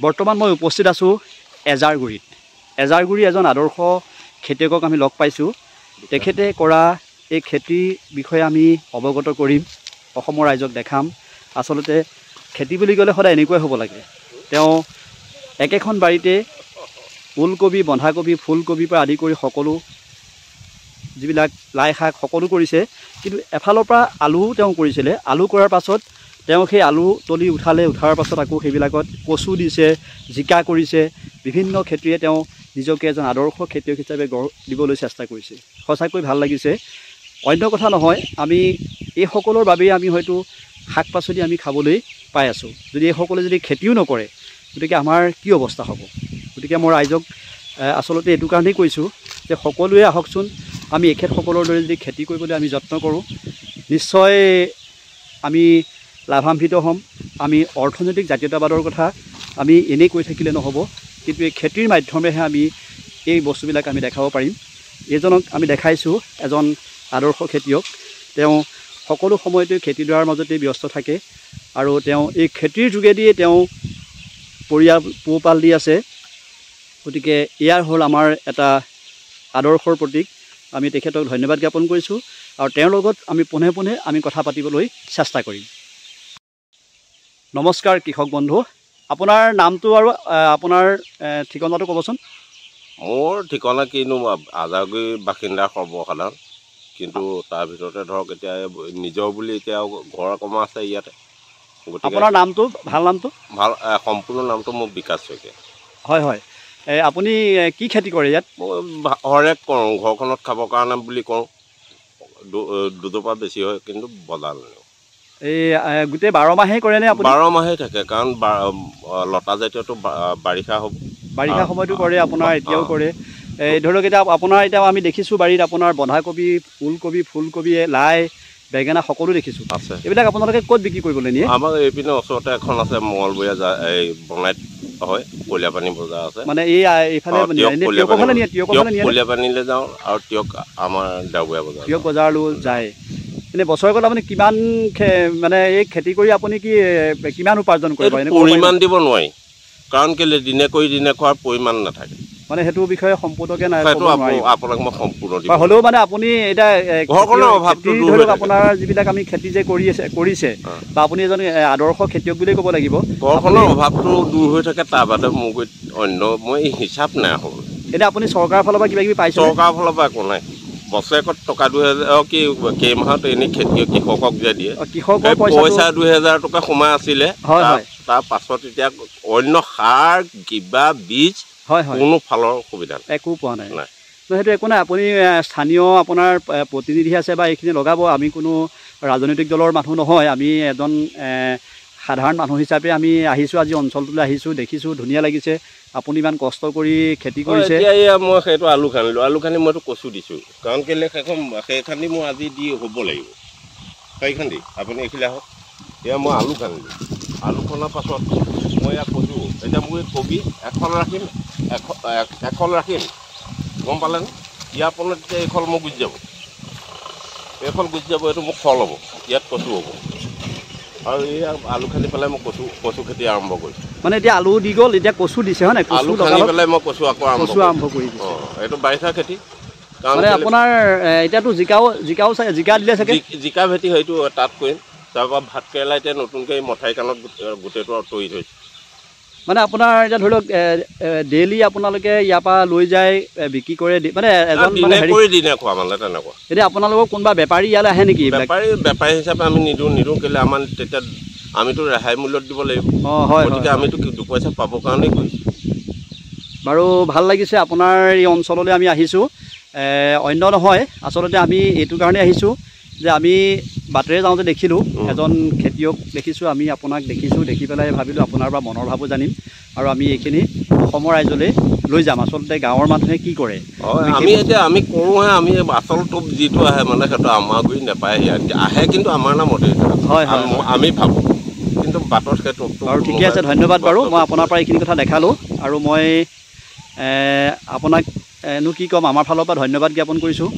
বৰ্তমান মই উপস্থিত আছোঁ এজাৰগুৰিত। এজাৰগুৰি এজন আদৰ্শ খেতিয়কক আমি লগ পাইছোঁ। তেখেতে কৰা এই খেতিৰ বিষয়ে আমি অৱগত কৰিম, অসমৰ ৰাইজক দেখাম। আচলতে খেতি বুলি ক'লে সদায় এনেকুৱাই হ'ব লাগে। তেওঁ একেখন বাৰীতে ওলকবি, বন্ধাকবি, ফুলকবিৰ পৰা আদি কৰি সকলো যিবিলাক লাই শাক সকলো কৰিছে। কিন্তু এফালৰ পৰা আলুও তেওঁ কৰিছিলে। আলু কৰাৰ পাছত তেওঁ সেই আলু তলি উঠাৰ পাছত আকৌ সেইবিলাকত কচু দিছে, জিকা কৰিছে। বিভিন্ন খেতিৰে তেওঁ নিজকে এজন আদৰ্শ খেতিয়ক হিচাপে গঢ় দিবলৈ চেষ্টা কৰিছে। সঁচাকৈ ভাল লাগিছে। অন্য কথা নহয়, আমি এইসকলৰ বাবেই আমি হয়তো শাক পাচলি আমি খাবলৈ পাই আছোঁ। যদি এইসকলে যদি খেতিও নকৰে, গতিকে আমাৰ কি অৱস্থা হ'ব। গতিকে মই ৰাইজক আচলতে এইটো কাৰণেই কৈছোঁ যে সকলোৱে আহকচোন, আমি এখেতসকলৰ দৰে যদি খেতি কৰিবলৈ আমি যত্ন কৰোঁ, নিশ্চয় আমি লাভান্বিত হ'ম। আমি অৰ্থনৈতিক জাতীয়তাবাদৰ কথা আমি এনেই কৈ থাকিলে নহ'ব, কিন্তু এই খেতিৰ মাধ্যমেহে আমি এই বস্তুবিলাক আমি দেখাব পাৰিম। এইজনক আমি দেখাইছোঁ এজন আদৰ্শ খেতিয়ক। তেওঁ সকলো সময়তে খেতিডৰাৰ মাজতেই ব্যস্ত থাকে আৰু তেওঁ এই খেতিৰ যোগেদিয়ে তেওঁ পৰিয়াল পোহপাল দি আছে। গতিকে এয়াই হ'ল আমাৰ এটা আদৰ্শৰ প্ৰতীক। আমি তেখেতক ধন্যবাদ জ্ঞাপন কৰিছোঁ আৰু তেওঁৰ লগত আমি পোনে পোনে আমি কথা পাতিবলৈ চেষ্টা কৰিম। নমস্কাৰ কৃষক বন্ধু, আপোনাৰ নামটো আৰু আপোনাৰ ঠিকনাটো ক'বচোন। মোৰ ঠিকনা কিনো, আজাৰগুৰি বাসিন্দা সৰ্বসাধাৰণ, কিন্তু তাৰ ভিতৰতে ধৰক এতিয়া নিজৰ বুলি এতিয়া ঘৰ কমা আছে ইয়াতে। গতিকে আপোনাৰ নামটো, ভাল নামটো? ভাল সম্পূৰ্ণ নামটো মোৰ বিকাশ শইকীয়া। হয় হয়, আপুনি কি খেতি কৰে ইয়াত? মই হৰেক কৰোঁ, ঘৰখনত খাবৰ কাৰণে বুলি কৰোঁ। দুজোপা বেছি হয়, কিন্তু বজাৰ নানো। এই গোটেই 12 মাহেই কৰেনে আপুনি? 12 মাহেই থাকে, কাৰণ লতা জাতীয়টো বাৰিষা সময়তো কৰে, আপোনাৰ এতিয়াও কৰে। এই ধৰি লওক এতিয়া আপোনাৰ এতিয়াও আমি দেখিছোঁ বাৰীত আপোনাৰ বন্ধাকবি, ওলকবি, ফুলকবি, লাই, বেঙেনা সকলো দেখিছোঁ আছে। এইবিলাক আপোনালোকে ক'ত বিক্ৰী কৰিবলৈ নিয়ে? আমাৰ এইপিনে ওচৰতে এখন আছে, মঙলবৰীয়া এই বঙাইত হয়, কলীয়াপানী বজাৰ আছে। মানে এইফালে কলীয়াপানীলৈ যাওঁ আৰু তিয়ক আমাৰ দেওবৰীয়া বজাৰ, তিয়ক বজাৰলৈ যায়। এনেই বছৰেকত আপুনি কিমান মানে এই খেতি কৰি আপুনি কিমান উপাৰ্জন কৰিব? পৰিমাণ দিব নোৱাৰি, কাৰণ কেলৈ দিনে কৰি দিনে খোৱাৰ পৰিমাণ নাথাকে। মানে সেইটো বিষয়ে সম্পূৰ্ণকৈ নাই, আপোনাক মই সম্পূৰ্ণ দিম। হ'লেও মানে আপুনি এতিয়া ঘৰখনৰ অভাৱটো ধৰি লওক আপোনাৰ যিবিলাক আমি খেতি যে কৰিছে বা আপুনি এজন আদৰ্শ খেতিয়ক বুলিয়ে ক'ব লাগিব। ঘৰখনৰ অভাৱটো দূৰ হৈ থাকে, তাৰ বাদে মোৰ অন্য মই হিচাপ নাই হ'ব। এতিয়া আপুনি চৰকাৰৰ ফালৰ পৰা কিবা কিবি পাইছে? চৰকাৰৰ ফালৰ পৰা একো নাই। বছৰেকত টকা 2000 কেইমাহত এনেই কৃষকক যে দিয়ে, কৃষকৰ পইচা 2000 টকা সোমাই আছিলে। তাৰ পাছত এতিয়া অন্য সাৰ কিবা বীজ কোনো ফালৰ সুবিধা একো পোৱা নাই। সেইটো একো নাই, আপুনি স্থানীয় আপোনাৰ প্ৰতিনিধি আছে বা এইখিনি লগাব। আমি কোনো ৰাজনৈতিক দলৰ মানুহ নহয়, আমি এজন সাধাৰণ মানুহ হিচাপে আমি আহিছোঁ, আজি অঞ্চলটোলৈ আহিছোঁ, দেখিছোঁ ধুনীয়া লাগিছে। আপুনি ইমান কষ্ট কৰি খেতি কৰিছে। এতিয়া মই সেইটো আলু খান্দিলোঁ, আলু খান্দি মইতো কচু দিছোঁ, কাৰণ কেলৈ সেই খান্দি মই আজি দি হ'ব লাগিব। সেই খান্দি আপুনি এইখিলা হওক, এতিয়া মই আলু খান্দিলোঁ, আলু খন্দাৰ পাছত মই ইয়াক কচু, এতিয়া মই কবি এখন ৰাখিম, গম পালেনে? ইয়াৰ ফলত এতিয়া এইখন মোৰ গুচি যাব, এইটো মোৰ ফল হ'ব, ইয়াত কচু হ'ব। আৰু এই আলু খান্দি পেলাই মই কচু খেতি আৰম্ভ কৰিছোঁ। মানে এতিয়া আলু দি গ'ল, এতিয়া কচু দিছে হয় নাই? আলু খান্দি পেলাই মই কচু আৰম্ভ কৰি দিছোঁ। এইটো বাৰিষা খেতি, মানে আপোনাৰ এতিয়াতো জিকা দিলে চাগে? জিকা ভেটি সেইটো তাত কৰিম। তাৰপৰা ভাত কেৰেলা এতিয়া নতুনকৈ মথাৰি কাণত গোটেইটো তৰি থৈছোঁ। মানে আপোনাৰ এতিয়া ধৰি লওক ডেইলি আপোনালোকে ইয়াৰ পৰা লৈ যায় বিক্ৰী কৰে, মানে এজন দিনে খোৱা মানে তেনেকুৱা। এতিয়া আপোনালোকৰ কোনোবা বেপাৰী ইয়ালৈ আহে নেকি? বেপাৰী হিচাপে আমি নিদিওঁ কেলৈ আমাৰ তেতিয়া আমিতো ৰেহাই মূল্যত দিব লাগিব। গতিকে আমিতো 2 পইচা পাবৰ কাৰণেই কৰিছোঁ। বাৰু ভাল লাগিছে আপোনাৰ এই অঞ্চললৈ আমি আহিছোঁ। অন্য নহয়, আচলতে আমি এইটো কাৰণে আহিছোঁ যে আমি বাটেৰে যাওঁতে দেখিলোঁ এজন খেতিয়ক দেখিছোঁ, আমি আপোনাক দেখিছোঁ, দেখি পেলাই ভাবিলোঁ আপোনাৰ পৰা মনৰ ভাৱো জানিম আৰু আমি এইখিনি অসমৰ ৰাইজলৈ লৈ যাম। আচলতে গাঁৱৰ মানুহে কি কৰে আমি কৰোঁহে, আমি আচল টোপ যিটো আহে মানে সেইটো আমাৰ গুৰি নাপায়, আহে কিন্তু আমাৰ নামতে হয় আমি ভাবোঁ, কিন্তু বাটত সেইটো আৰু ঠিকে আছে। ধন্যবাদ বাৰু, মই আপোনাৰ পৰা এইখিনি কথা দেখালোঁ আৰু মই আপোনাক কি ক'ম, আমাৰ ফালৰ পৰা ধন্যবাদ জ্ঞাপন কৰিছোঁ।